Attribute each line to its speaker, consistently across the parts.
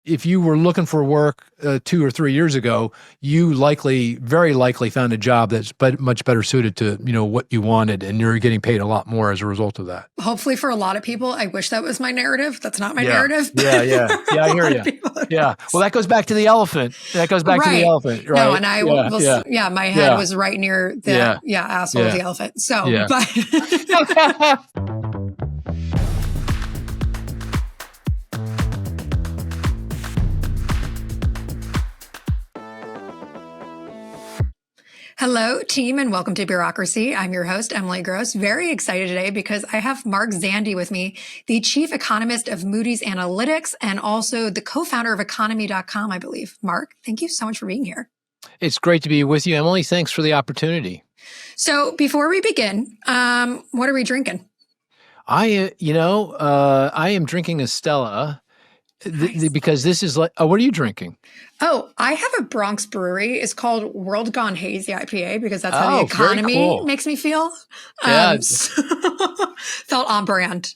Speaker 1: if you were looking for work 2 or 3 years ago, you very likely found a job that's much better suited to, what you wanted, and you're getting paid a lot more as a result of that.
Speaker 2: Hopefully for a lot of people, I wish that was my narrative. That's not my narrative.
Speaker 1: Yeah, I hear you. Yeah. Well, that goes back to the elephant. Right.
Speaker 2: No, and my head was right near the asshole of the elephant. So, but hello, team, and welcome to Bureaucracy. I'm your host, Emily Gross. Very excited today because I have Mark Zandi with me, the chief economist of Moody's Analytics and also the co-founder of economy.com, I believe. Mark, thank you so much for being here.
Speaker 1: It's great to be with you, Emily. Thanks for the opportunity.
Speaker 2: So before we begin, what are we drinking?
Speaker 1: I am drinking a Stella. Nice. Because this is like, what are you drinking?
Speaker 2: Oh, I have a Bronx brewery. It's called World Gone Hazy IPA because that's how the economy makes me feel. Felt on brand.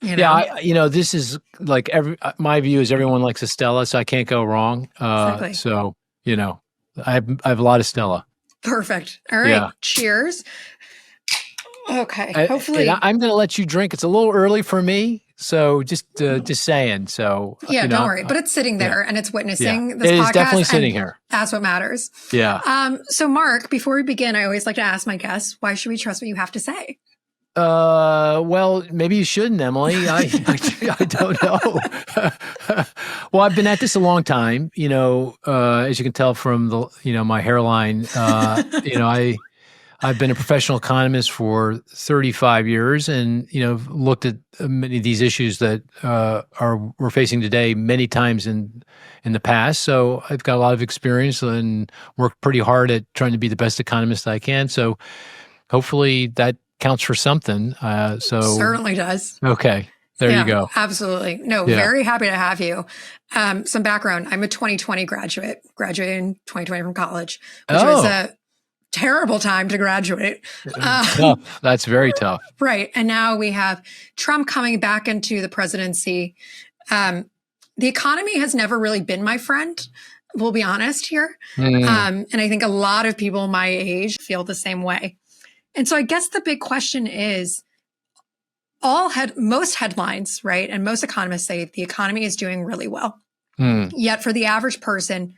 Speaker 1: Yeah, this is like my view is everyone likes a Stella, so I can't go wrong.
Speaker 2: Exactly.
Speaker 1: So, I have a lot of Stella.
Speaker 2: Perfect. All right. Yeah. Cheers. Okay. Hopefully.
Speaker 1: I'm going to let you drink. It's a little early for me. So just saying. So
Speaker 2: don't worry. But it's sitting there and it's witnessing this podcast.
Speaker 1: It is definitely sitting here.
Speaker 2: That's what matters.
Speaker 1: Yeah.
Speaker 2: So Mark, before we begin, I always like to ask my guests, why should we trust what you have to say?
Speaker 1: Well, maybe you shouldn't, Emily. I don't know. Well, I've been at this a long time. As you can tell from the my hairline. I've been a professional economist for 35 years and, looked at many of these issues that we're facing today many times in the past. So I've got a lot of experience and worked pretty hard at trying to be the best economist I can. So hopefully that counts for something.
Speaker 2: Certainly does.
Speaker 1: Okay. There you go.
Speaker 2: Absolutely. No, very happy to have you. Some background. I'm a 2020 graduated in 2020 from college, which was a terrible time to graduate.
Speaker 1: Tough. That's very tough.
Speaker 2: Right. And now we have Trump coming back into the presidency. The economy has never really been my friend. We'll be honest here. And I think a lot of people my age feel the same way. And so I guess the big question is most headlines, right? And most economists say the economy is doing really well. Yet for the average person,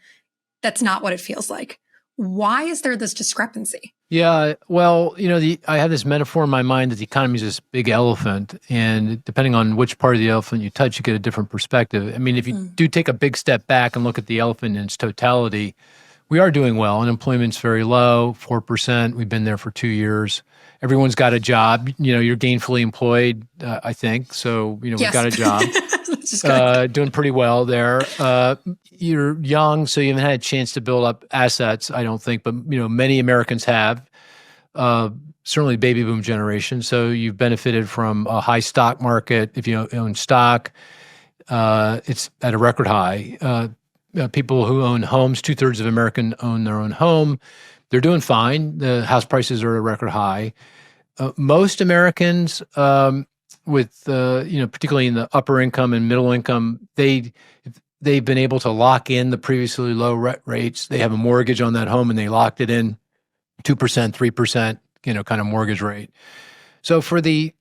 Speaker 2: that's not what it feels like. Why is there this discrepancy?
Speaker 1: Yeah, well, I have this metaphor in my mind that the economy is this big elephant, and depending on which part of the elephant you touch, you get a different perspective. I mean, if you do take a big step back and look at the elephant in its totality, we are doing well. Unemployment's very low, 4%. We've been there for 2 years. Everyone's got a job. You're gainfully employed, I think. So, we've got a job. Doing pretty well there. You're young, so you haven't had a chance to build up assets, I don't think. But, many Americans have. Certainly the baby boom generation. So you've benefited from a high stock market. If you own stock, it's at a record high. People who own homes, 2/3 of Americans own their own home. They're doing fine. The house prices are at a record high. Most Americans, particularly in the upper income and middle income, they've been able to lock in the previously low rates. They have a mortgage on that home and they locked it in 2%, 3%, kind of mortgage rate. So for the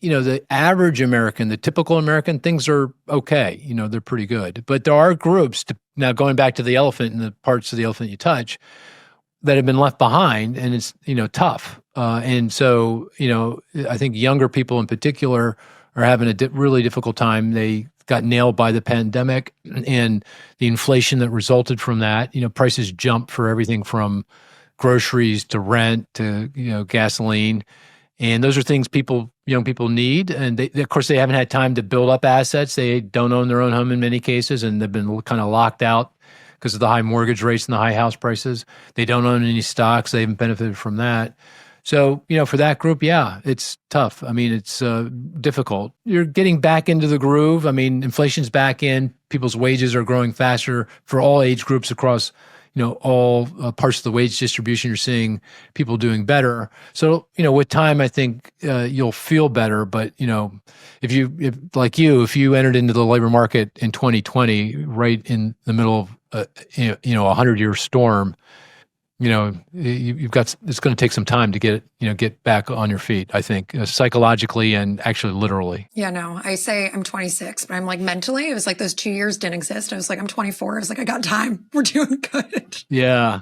Speaker 1: average American, the typical American, things are okay. They're pretty good. But there are groups, now going back to the elephant and the parts of the elephant you touch, that have been left behind, and it's, tough. And so, I think younger people in particular are having a really difficult time. They got nailed by the pandemic and the inflation that resulted from that. Prices jumped for everything from groceries to rent to, gasoline. And those are things young people need. And of course, they haven't had time to build up assets. They don't own their own home in many cases, and they've been kind of locked out because of the high mortgage rates and the high house prices. They don't own any stocks. They haven't benefited from that. So, for that group, it's tough. I mean, it's difficult. You're getting back into the groove. I mean, inflation's back in. People's wages are growing faster for all age groups across, all parts of the wage distribution, you're seeing people doing better. So, with time, I think you'll feel better. But, if you entered into the labor market in 2020, right in the middle of, a 100-year storm, it's going to take some time to get back on your feet, I think, psychologically and actually literally.
Speaker 2: Yeah, no, I say I'm 26, but I'm like mentally, it was like those 2 years didn't exist. I was like, I'm 24. I was like, I got time. We're doing good.
Speaker 1: Yeah.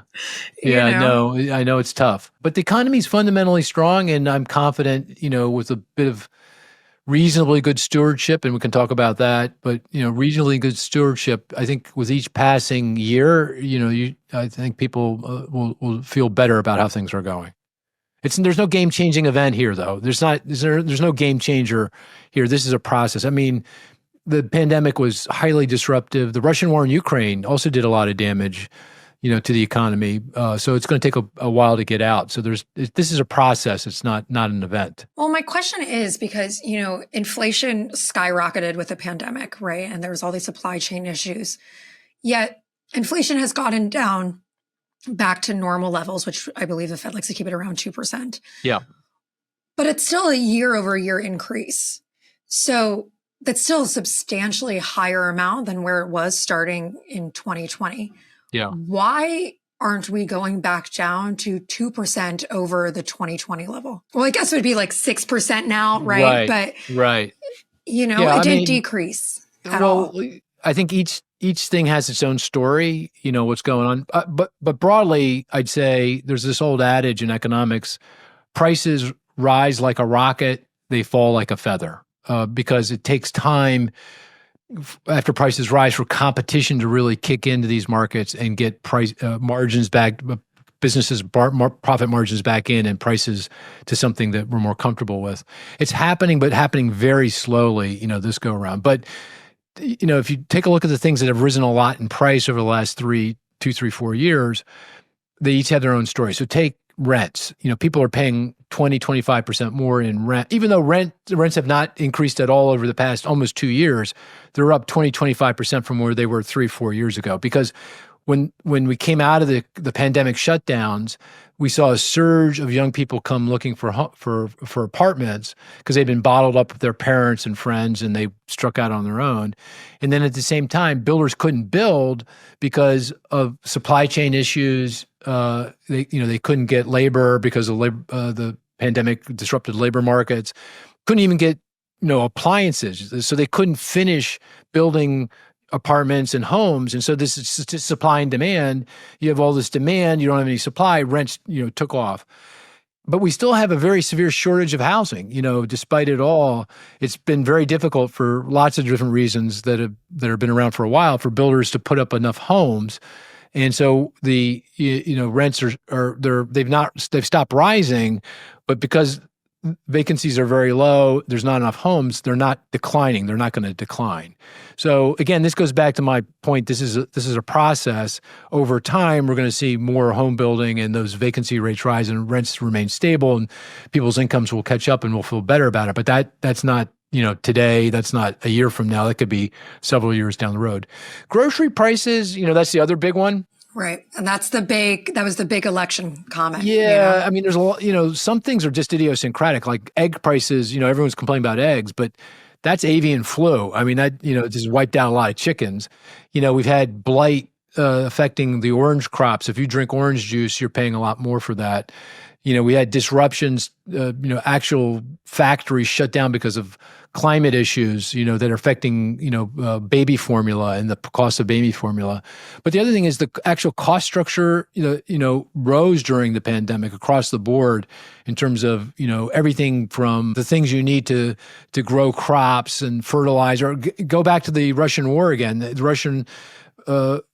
Speaker 1: Yeah, no, I know it's tough, but the economy is fundamentally strong, and I'm confident, with a bit of reasonably good stewardship, and we can talk about that, but, reasonably good stewardship, I think with each passing year, I think people will feel better about how things are going. There's no game-changing event here, though. There's no game changer here. This is a process. I mean, the pandemic was highly disruptive. The Russian war in Ukraine also did a lot of damage, to the economy. So it's going to take a while to get out. So this is a process. It's not an event.
Speaker 2: Well, my question is because, inflation skyrocketed with the pandemic, right? And there was all these supply chain issues. Yet inflation has gotten down back to normal levels, which I believe the Fed likes to keep it around 2%.
Speaker 1: Yeah.
Speaker 2: But it's still a year-over-year increase. So that's still a substantially higher amount than where it was starting in 2020.
Speaker 1: Yeah.
Speaker 2: Why aren't we going back down to 2% over the 2020 level? Well, I guess it would be like 6% now, right? But
Speaker 1: right.
Speaker 2: It didn't decrease at all.
Speaker 1: I think each thing has its own story, what's going on. But broadly, I'd say there's this old adage in economics: prices rise like a rocket, they fall like a feather, because it takes time after prices rise for competition to really kick into these markets and get price margins back, businesses profit margins back in, and prices to something that we're more comfortable with. It's happening, but happening very slowly, this go around. But if you take a look at the things that have risen a lot in price over the last 2, 3, 4 years, they each have their own story. So take rents. People are paying 20, 25% more in rent, even though the rents have not increased at all over the past almost 2 years. They're up 20, 25% from where they were 3, 4 years ago. Because when we came out of the pandemic shutdowns, we saw a surge of young people come looking for apartments because they'd been bottled up with their parents and friends, and they struck out on their own. And then at the same time, builders couldn't build because of supply chain issues. They couldn't get labor because of the pandemic disrupted labor markets. Couldn't even get appliances, so they couldn't finish building apartments and homes. And so this is just supply and demand. You have all this demand, you don't have any supply, rents, took off. But we still have a very severe shortage of housing. Despite it all, it's been very difficult for lots of different reasons that have been around for a while for builders to put up enough homes. And so the rents they've stopped rising, but because vacancies are very low, there's not enough homes, they're not declining. They're not going to decline. So again, this goes back to my point. This is a process. Over time, we're going to see more home building, and those vacancy rates rise and rents remain stable, and people's incomes will catch up and we'll feel better about it. But that's not today. That's not a year from now. That could be several years down the road. Grocery prices, that's the other big one.
Speaker 2: Right. And that was the big election comment.
Speaker 1: Yeah. I mean, there's a lot, some things are just idiosyncratic, like egg prices, everyone's complaining about eggs, but that's avian flu. I mean, that, just wiped out a lot of chickens. We've had blight affecting the orange crops. If you drink orange juice, you're paying a lot more for that. We had disruptions, actual factories shut down because of climate issues, that are affecting, baby formula and the cost of baby formula. But the other thing is the actual cost structure, rose during the pandemic across the board in terms of, everything from the things you need to grow crops and fertilizer. Go back to the Russian war again. The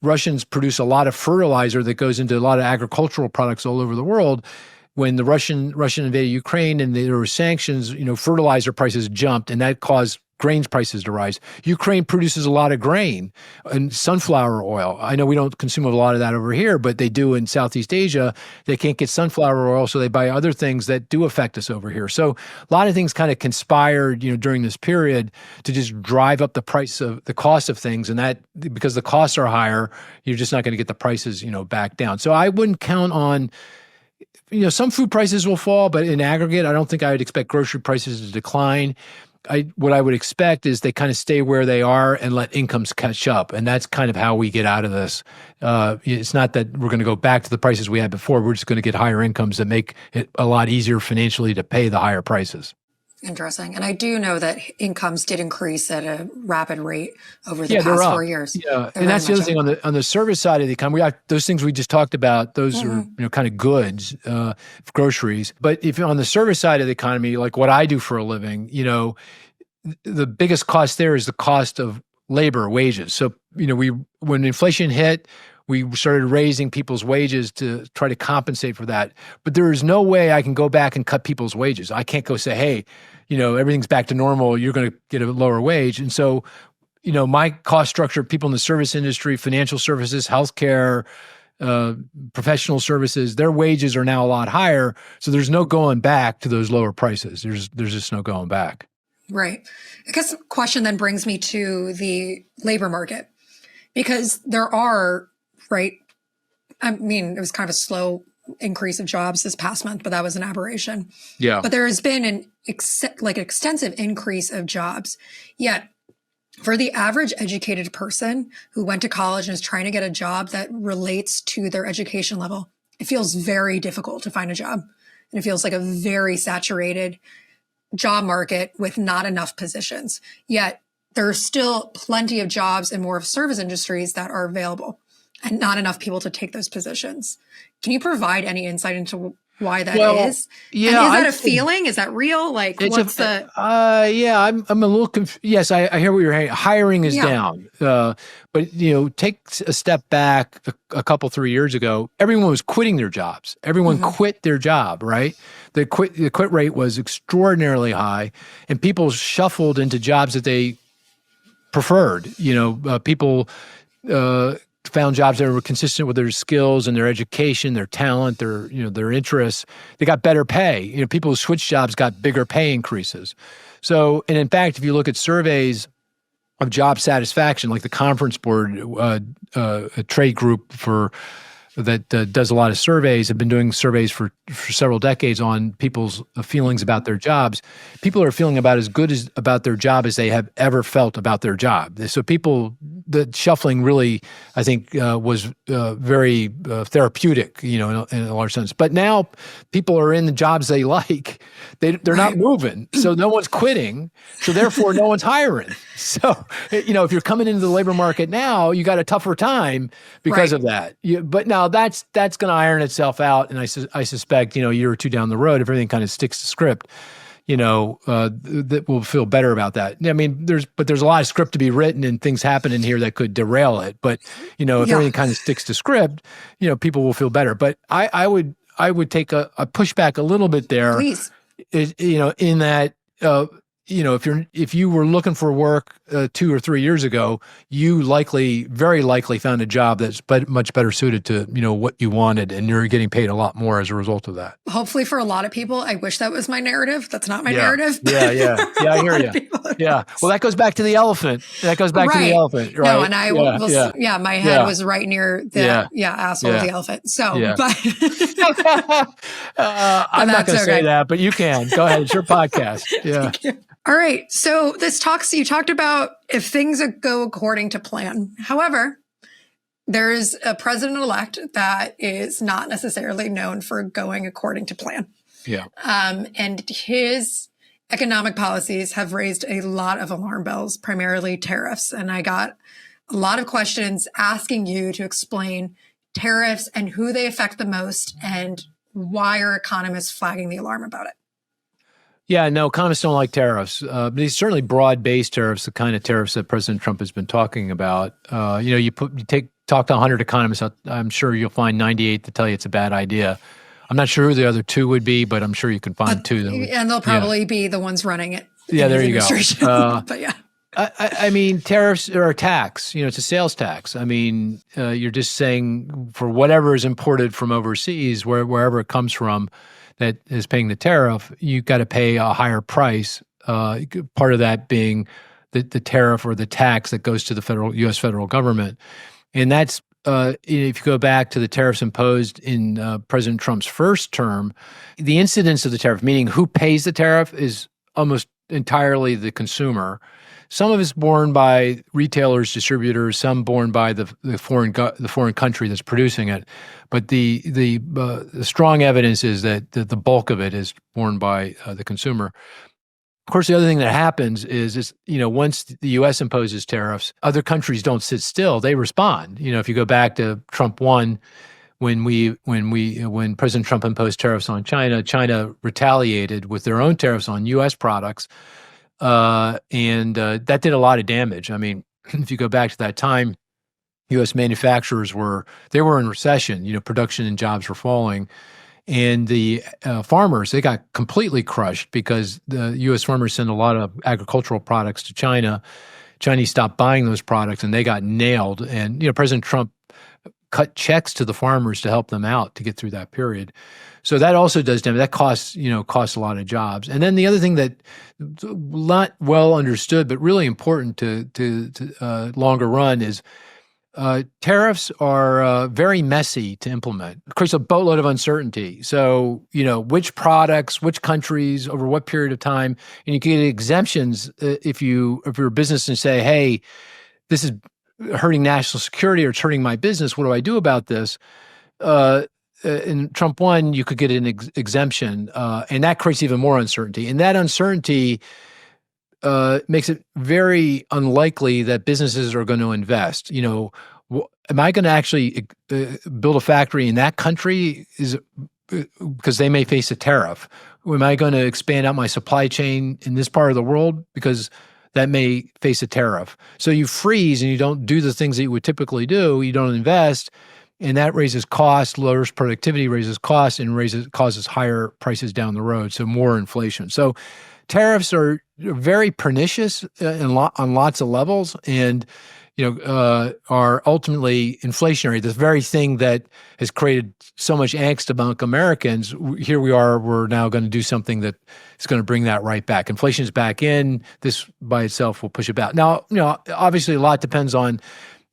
Speaker 1: Russians produce a lot of fertilizer that goes into a lot of agricultural products all over the world. When the Russian invaded Ukraine and there were sanctions, fertilizer prices jumped, and that caused grain prices to rise. Ukraine produces a lot of grain and sunflower oil. I know we don't consume a lot of that over here, but they do in Southeast Asia. They can't get sunflower oil, so they buy other things that do affect us over here. So a lot of things kind of conspired, during this period to just drive up the cost of things. And that, because the costs are higher, you're just not going to get the prices, back down. So I wouldn't count on, some food prices will fall, but in aggregate, I don't think I would expect grocery prices to decline. What I would expect is they kind of stay where they are and let incomes catch up. And that's kind of how we get out of this. It's not that we're going to go back to the prices we had before. We're just going to get higher incomes that make it a lot easier financially to pay the higher prices.
Speaker 2: Interesting. And I do know that incomes did increase at a rapid rate over the past 4 years.
Speaker 1: Yeah, and that's the other thing on the service side of the economy. We have those things we just talked about. Those are kind of goods, groceries. But if on the service side of the economy, like what I do for a living, the biggest cost there is the cost of labor, wages. So when inflation hit, we started raising people's wages to try to compensate for that. But there is no way I can go back and cut people's wages. I can't go say, hey, everything's back to normal. You're going to get a lower wage. And so, my cost structure, people in the service industry, financial services, healthcare, professional services, their wages are now a lot higher. So there's no going back to those lower prices. There's just no going back.
Speaker 2: Right. I guess the question then brings me to the labor market, because there are, right? I mean, it was kind of a slow increase of jobs this past month, but that was an aberration.
Speaker 1: Yeah.
Speaker 2: But there has been an extensive increase of jobs. Yet, for the average educated person who went to college and is trying to get a job that relates to their education level, it feels very difficult to find a job. And it feels like a very saturated job market with not enough positions. Yet, there are still plenty of jobs in more of service industries that are available, and not enough people to take those positions. Can you provide any insight into why that is?
Speaker 1: Yeah.
Speaker 2: And is that a feeling? Is that real? Like, what's the...
Speaker 1: I'm a little confused. Yes, I hear what you're saying. Hiring is down. But, take a step back a couple, 3 years ago, everyone was quitting their jobs. Everyone quit their job, right? The quit rate was extraordinarily high, and people shuffled into jobs that they preferred. People found jobs that were consistent with their skills and their education, their talent, their interests. They got better pay. People who switched jobs got bigger pay increases. So, and in fact, if you look at surveys of job satisfaction, like the Conference Board, a trade group that does a lot of surveys, have been doing surveys for several decades on people's feelings about their jobs. People are feeling about as good about their job as they have ever felt about their job. So the shuffling really, I think, was very therapeutic, in a large sense. But now people are in the jobs they like. They're not moving, so no one's quitting. So therefore, no one's hiring. So, if you're coming into the labor market now, you got a tougher time because of that. But now that's going to iron itself out, and I suspect, a year or two down the road, if everything kind of sticks to script, that we'll feel better about that. I mean, there's a lot of script to be written and things happen in here that could derail it. But, if everything kind of sticks to script, people will feel better. But I would take a pushback a little bit there. Please. In that, if you were looking for work 2 or 3 years ago, you very likely found a job that's much better suited to what you wanted, and you're getting paid a lot more as a result of that.
Speaker 2: Hopefully, for a lot of people, I wish that was my narrative. That's not my narrative.
Speaker 1: Yeah, I hear you. Yeah, well, that goes back to the elephant. That goes back to the elephant, right?
Speaker 2: No, and my head was right near the asshole of the elephant. So, but
Speaker 1: I'm not going to say that, but you can. Go ahead. It's your podcast. Yeah.
Speaker 2: Thank you. All right. So you talked about if things go according to plan. However, there's a president-elect that is not necessarily known for going according to plan.
Speaker 1: Yeah.
Speaker 2: And his economic policies have raised a lot of alarm bells, primarily tariffs. And I got a lot of questions asking you to explain tariffs and who they affect the most and why are economists flagging the alarm about it.
Speaker 1: Yeah, no, economists don't like tariffs, but these certainly broad-based tariffs, the kind of tariffs that President Trump has been talking about. Talk to 100 economists, I'm sure you'll find 98 to tell you it's a bad idea. I'm not sure who the other two would be, but I'm sure you can find two.
Speaker 2: And they'll probably be the ones running it.
Speaker 1: Yeah, there you go.
Speaker 2: But yeah.
Speaker 1: I mean, tariffs are a tax. It's a sales tax. I mean, you're just saying for whatever is imported from overseas, wherever it comes from, that is paying the tariff, you've got to pay a higher price. Part of that being the tariff or the tax that goes to the U.S. federal government, and that's if you go back to the tariffs imposed in President Trump's first term, the incidence of the tariff, meaning who pays the tariff, is almost entirely the consumer. Some of it's borne by retailers, distributors, some borne by the foreign country that's producing it. But the strong evidence is that the bulk of it is borne by the consumer. Of course, the other thing that happens is once the U.S. imposes tariffs, other countries don't sit still; they respond. If you go back to Trump 1, when President Trump imposed tariffs on China, China retaliated with their own tariffs on U.S. products. And that did a lot of damage. I mean, if you go back to that time, U.S. manufacturers were in recession. Production and jobs were falling, and the farmers, they got completely crushed because the U.S. farmers send a lot of agricultural products to China. Chinese stopped buying those products, and they got nailed. And President Trump cut checks to the farmers to help them out to get through that period. So that also does damage. That costs a lot of jobs. And then the other thing that not well understood, but really important to longer run is tariffs are very messy to implement. It creates a boatload of uncertainty. So, which products, which countries, over what period of time, and you can get exemptions if you're a business and say, hey, this is hurting national security or it's hurting my business. What do I do about this? In Trump 1, you could get an exemption, and that creates even more uncertainty. And that uncertainty makes it very unlikely that businesses are going to invest. Am I going to actually build a factory in that country? Because they may face a tariff. Am I going to expand out my supply chain in this part of the world? Because that may face a tariff. So you freeze and you don't do the things that you would typically do. You don't invest. And that raises costs, lowers productivity, raises costs, and causes higher prices down the road, so more inflation. So tariffs are very pernicious on lots of levels, and are ultimately inflationary. The very thing that has created so much angst among Americans, here we are, we're now going to do something that is going to bring that right back. Inflation's back in. This by itself will push it back. Now, obviously a lot depends on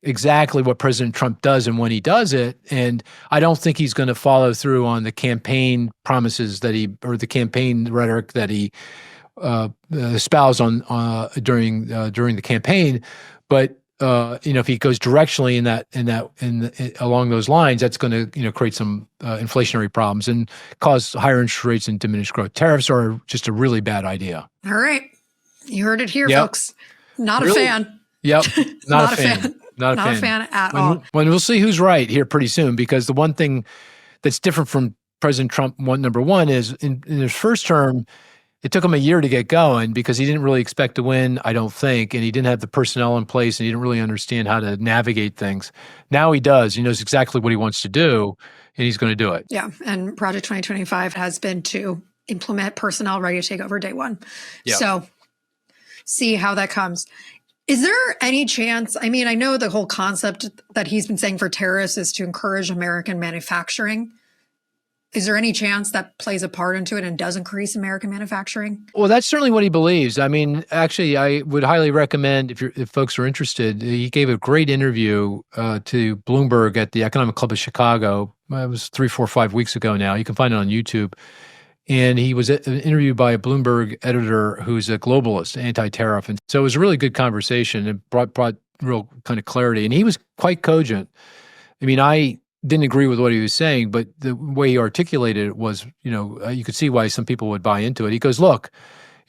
Speaker 1: exactly what President Trump does and when he does it. And I don't think he's going to follow through on the campaign promises or the campaign rhetoric that he espoused during the campaign. But if he goes directionally along those lines, that's going to create some inflationary problems and cause higher interest rates and diminished growth. Tariffs are just a really bad idea.
Speaker 2: All right, you heard it here, folks. Not a fan.
Speaker 1: Yep, not a fan. Not
Speaker 2: a fan at all.
Speaker 1: When we'll see who's right here pretty soon, because the one thing that's different from President Trump, number one, is in his first term, it took him a year to get going because he didn't really expect to win, I don't think, and he didn't have the personnel in place, and he didn't really understand how to navigate things. Now he does. He knows exactly what he wants to do, and he's going to do it.
Speaker 2: Yeah, and Project 2025 has been to implement personnel ready to take over day one. Yep. So see how that comes. Is there any chance, I mean, I know the whole concept that he's been saying for tariffs is to encourage American manufacturing. Is there any chance that plays a part into it and does increase American manufacturing?
Speaker 1: Well, that's certainly what he believes. I mean, actually, I would highly recommend, if folks are interested, he gave a great interview to Bloomberg at the Economic Club of Chicago. It was 3, 4, 5 weeks ago now. You can find it on YouTube. And he was interviewed by a Bloomberg editor who's a globalist, anti-tariff. And so it was a really good conversation and brought real kind of clarity. And he was quite cogent. I mean, I didn't agree with what he was saying, but the way he articulated it was, you could see why some people would buy into it. He goes, look,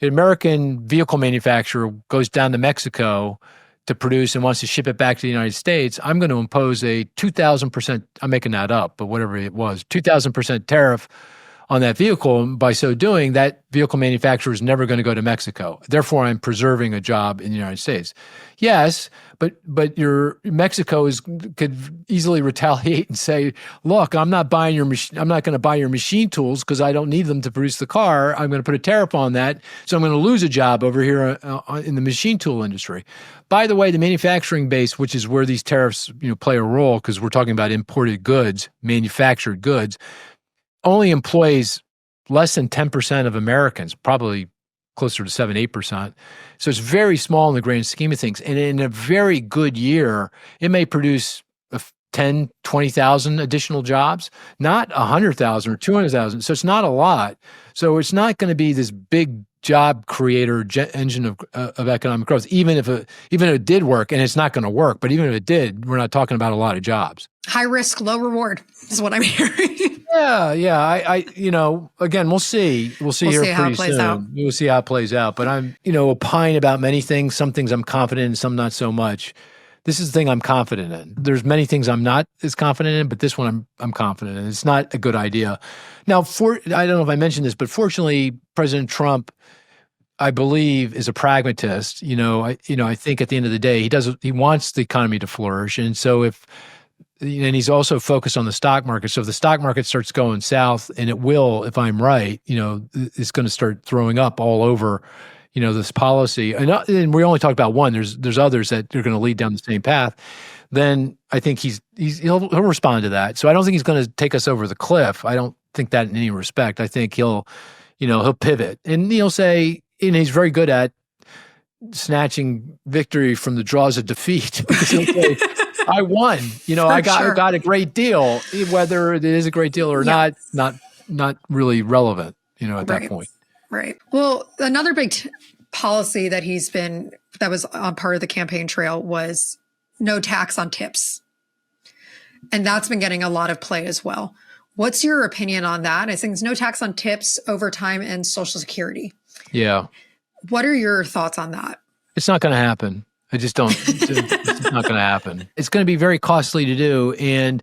Speaker 1: an American vehicle manufacturer goes down to Mexico to produce and wants to ship it back to the United States. I'm going to impose a 2,000%, I'm making that up, but whatever it was, 2,000% tariff on that vehicle. And by so doing, that vehicle manufacturer is never going to go to Mexico. Therefore, I'm preserving a job in the United States. Yes, but your Mexico could easily retaliate and say, look, I'm not going to buy your machine tools because I don't need them to produce the car. I'm going to put a tariff on that, so I'm going to lose a job over here in the machine tool industry. By the way, the manufacturing base, which is where these tariffs play a role, because we're talking about imported goods, manufactured goods, only employs less than 10% of Americans, probably closer to 7-8%. So it's very small in the grand scheme of things. And in a very good year, it may produce 10, 20,000 additional jobs, not 100,000 or 200,000. So it's not a lot. So it's not going to be this big job creator engine of economic growth, even if it did work, and it's not going to work. But even if it did, we're not talking about a lot of jobs.
Speaker 2: High risk, low reward is what I'm hearing.
Speaker 1: Yeah. I again, we'll see. We'll see here
Speaker 2: how
Speaker 1: pretty
Speaker 2: it plays
Speaker 1: soon.
Speaker 2: out.
Speaker 1: We'll see how it plays out. But I'm, opine about many things. Some things I'm confident in, some not so much. This is the thing I'm confident in. There's many things I'm not as confident in, but this one I'm confident in. It's not a good idea. Now, I don't know if I mentioned this, but fortunately, President Trump, I believe, is a pragmatist. I think at the end of the day, he wants the economy to flourish, and so and he's also focused on the stock market. So if the stock market starts going south, and it will, if I'm right, it's going to start throwing up all over, this policy. And we only talked about one. There's others that are going to lead down the same path. Then I think he'll respond to that. So I don't think he's going to take us over the cliff. I don't think that in any respect. I think he'll pivot, and he'll say, and he's very good at snatching victory from the jaws of defeat. Because he'll say, I won. I got a great deal, whether it is a great deal or not really relevant, at that point.
Speaker 2: Right. Well, another big policy that that was on part of the campaign trail was no tax on tips. And that's been getting a lot of play as well. What's your opinion on that? I think there's no tax on tips, overtime, and Social Security.
Speaker 1: Yeah. What
Speaker 2: are your thoughts on that?
Speaker 1: It's not going to happen. I just don't. It's not going to happen. It's going to be very costly to do, and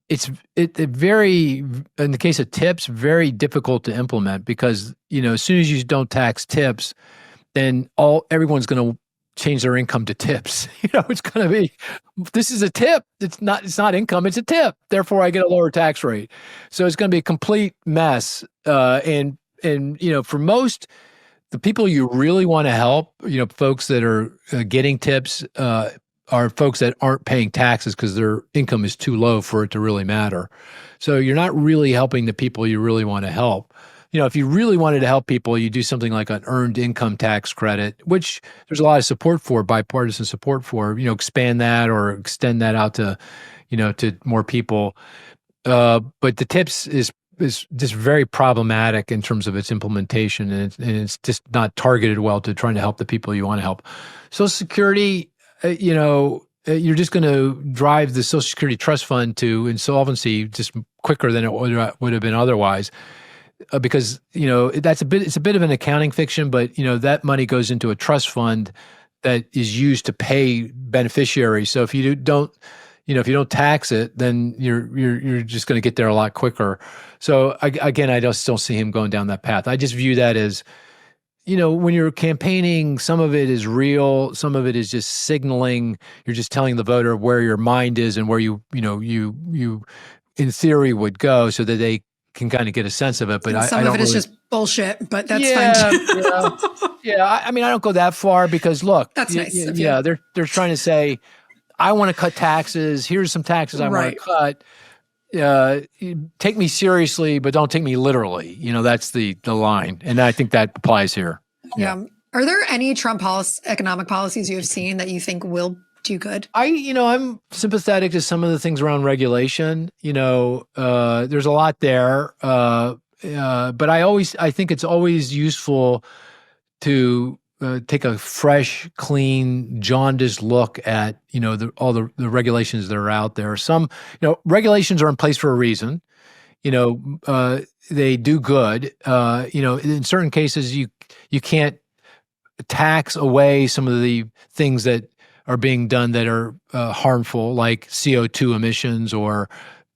Speaker 1: it very, in the case of tips, very difficult to implement because as soon as you don't tax tips, then everyone's going to change their income to tips. It's going to be, this is a tip. It's not income. It's a tip. Therefore, I get a lower tax rate. So it's going to be a complete mess. And for most. The people you really want to help, folks that are getting tips are folks that aren't paying taxes because their income is too low for it to really matter. So you're not really helping the people you really want to help. If you really wanted to help people, you do something like an earned income tax credit, which there's a lot of support for, bipartisan support for, expand that or extend that out to, to more people. But the tips is just very problematic in terms of its implementation, and it's just not targeted well to trying to help the people you want to help. Social Security, you're just going to drive the Social Security Trust Fund to insolvency just quicker than it would have been otherwise, because it's a bit of an accounting fiction, but that money goes into a trust fund that is used to pay beneficiaries. So if you don't tax it, then you're just going to get there a lot quicker. So I just don't see him going down that path. I just view that as, when you're campaigning, some of it is real, some of it is just signaling. You're just telling the voter where your mind is and where you in theory would go, so that they can kind of get a sense of it. But
Speaker 2: some of it is just bullshit. But that's fine too.
Speaker 1: Yeah. I don't go that far because look,
Speaker 2: that's nice.
Speaker 1: Yeah, they're trying to say, I want to cut taxes. Here's some taxes I want to cut. Take me seriously, but don't take me literally. That's the line. And I think that applies here.
Speaker 2: Yeah. Are there any Trump economic policies you have seen that you think will do good?
Speaker 1: I'm sympathetic to some of the things around regulation. There's a lot there. But I think it's always useful to take a fresh, clean, jaundiced look at, all the regulations that are out there. Some, regulations are in place for a reason. They do good. In certain cases, you can't tax away some of the things that are being done that are harmful, like CO2 emissions or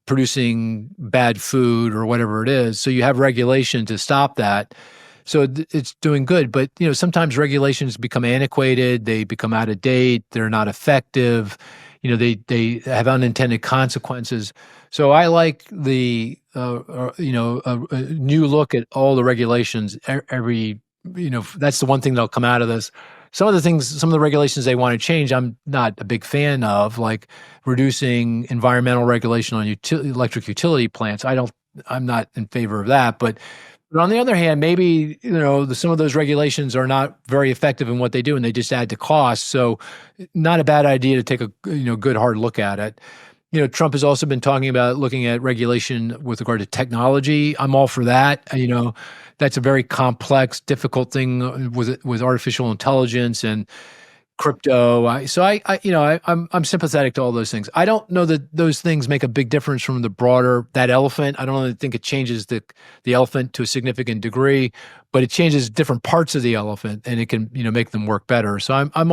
Speaker 1: producing bad food or whatever it is. So you have regulation to stop that. So it's doing good. But, sometimes regulations become antiquated. They become out of date. They're not effective. They have unintended consequences. So I like the, a new look at all the regulations every, that's the one thing that'll come out of this. Some of the regulations they want to change, I'm not a big fan of, like reducing environmental regulation on electric utility plants. I'm not in favor of that. But on the other hand, maybe, some of those regulations are not very effective in what they do and they just add to cost. So not a bad idea to take a, good hard look at it. Trump has also been talking about looking at regulation with regard to technology. I'm all for that. That's a very complex, difficult thing with artificial intelligence and crypto. I'm sympathetic to all those things. I don't know that those things make a big difference from that elephant. I don't really think it changes the elephant to a significant degree, but it changes different parts of the elephant, and it can make them work better. So I'm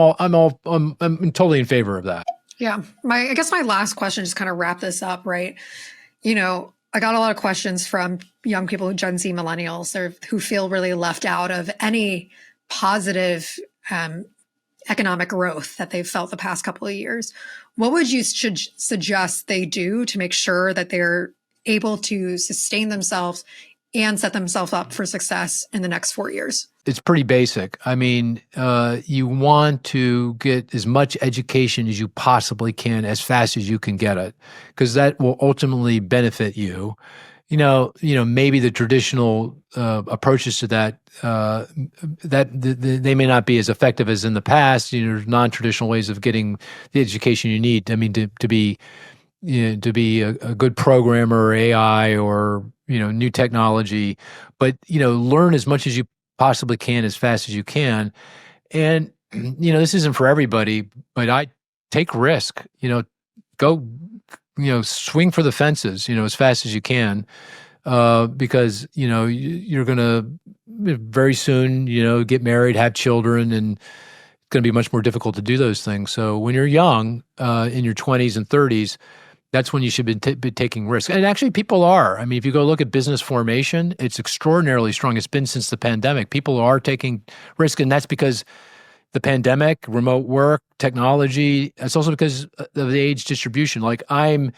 Speaker 1: totally in favor of that.
Speaker 2: Yeah. I guess my last question, just kind of wrap this up, right? I got a lot of questions from young people, Gen Z millennials, who feel really left out of any positive economic growth that they've felt the past couple of years. What would you suggest they do to make sure that they're able to sustain themselves and set themselves up for success in the next 4 years?
Speaker 1: It's pretty basic. I mean, you want to get as much education as you possibly can as fast as you can get it, because that will ultimately benefit you. Maybe the traditional approaches to that they may not be as effective as in the past. There's non-traditional ways of getting the education you need. I mean, to be a good programmer or AI or new technology, but learn as much as you possibly can as fast as you can. And this isn't for everybody, but I take risk. Go swing for the fences, as fast as you can, because, you're going to very soon, get married, have children, and it's going to be much more difficult to do those things. So when you're young, in your 20s and 30s, that's when you should be taking risks. And actually people are. I mean, if you go look at business formation, it's extraordinarily strong. It's been since the pandemic. People are taking risk, and that's because the pandemic, remote work, technology. It's also because of the age distribution. Like I'm,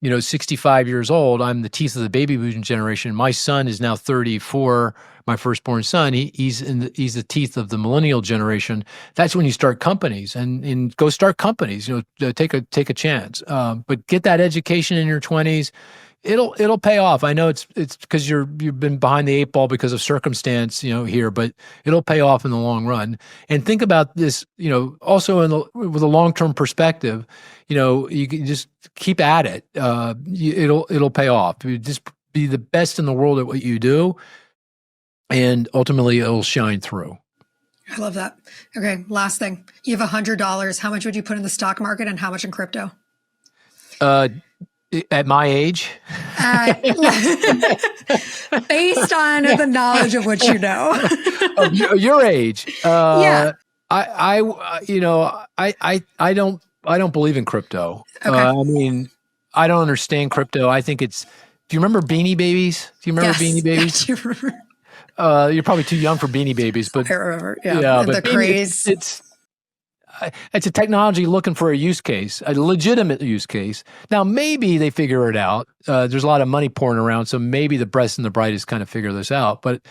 Speaker 1: 65 years old. I'm the teeth of the baby boom generation. My son is now 34. My firstborn son, he's the teeth of the millennial generation. That's when you start companies and go start companies. Take a chance. But get that education in your 20s. It'll pay off. I know it's because you've been behind the eight ball because of circumstance, here, but it'll pay off in the long run. And think about this, also with a long-term perspective. You can just keep at it. It'll pay off. You just be the best in the world at what you do, and ultimately it'll shine through.
Speaker 2: I love that. Okay, last thing. You have $100. How much would you put in the stock market, and how much in crypto?
Speaker 1: At my age?
Speaker 2: Based on the knowledge of what you know.
Speaker 1: Of your age.
Speaker 2: Yeah.
Speaker 1: I don't believe in crypto.
Speaker 2: Okay.
Speaker 1: I mean, I don't understand crypto. I think do you remember Beanie Babies? Do you remember Beanie Babies?
Speaker 2: I do remember.
Speaker 1: You're probably too young for Beanie Babies, but
Speaker 2: I remember. Yeah,
Speaker 1: but
Speaker 2: the craze.
Speaker 1: It's a technology looking for a use case, a legitimate use case. Now, maybe they figure it out. There's a lot of money pouring around, so maybe the best and the brightest kind of figure this out. But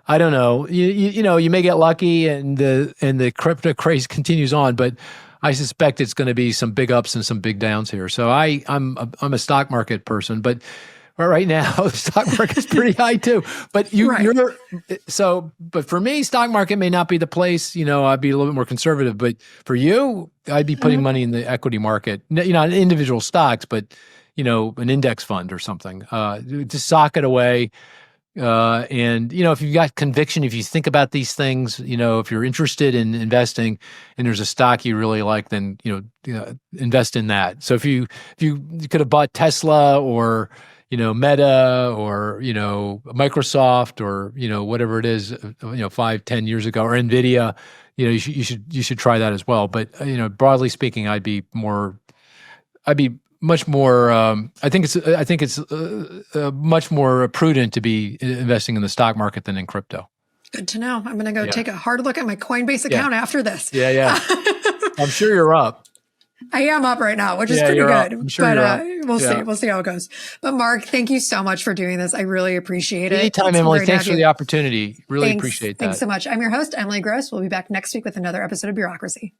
Speaker 1: I don't know. You may get lucky, and the crypto craze continues on. But I suspect it's going to be some big ups and some big downs here. So I'm a stock market person, but right now the stock market's pretty high too. But but for me, stock market may not be the place. I'd be a little bit more conservative. But for you, I'd be putting money in the equity market. Not individual stocks, but an index fund or something. Just sock it away. And if you've got conviction, if you think about these things, if you're interested in investing and there's a stock you really like, then, invest in that. So if you could have bought Tesla or, Meta or, Microsoft or, whatever it is, 5-10 years ago, or Nvidia, you should try that as well. But, broadly speaking, I'd be much more. I think it's much more prudent to be investing in the stock market than in crypto.
Speaker 2: Good to know. I'm going to go take a hard look at my Coinbase account after this.
Speaker 1: Yeah. I'm sure you're up.
Speaker 2: I am up right now, which is pretty good.
Speaker 1: I'm sure you're up.
Speaker 2: We'll see. We'll see how it goes. But Mark, thank you so much for doing this. I really appreciate it.
Speaker 1: Anytime, Emily. Thanks for the opportunity. Really appreciate that.
Speaker 2: Thanks so much. I'm your host, Emily Gross. We'll be back next week with another episode of Bureaucracy.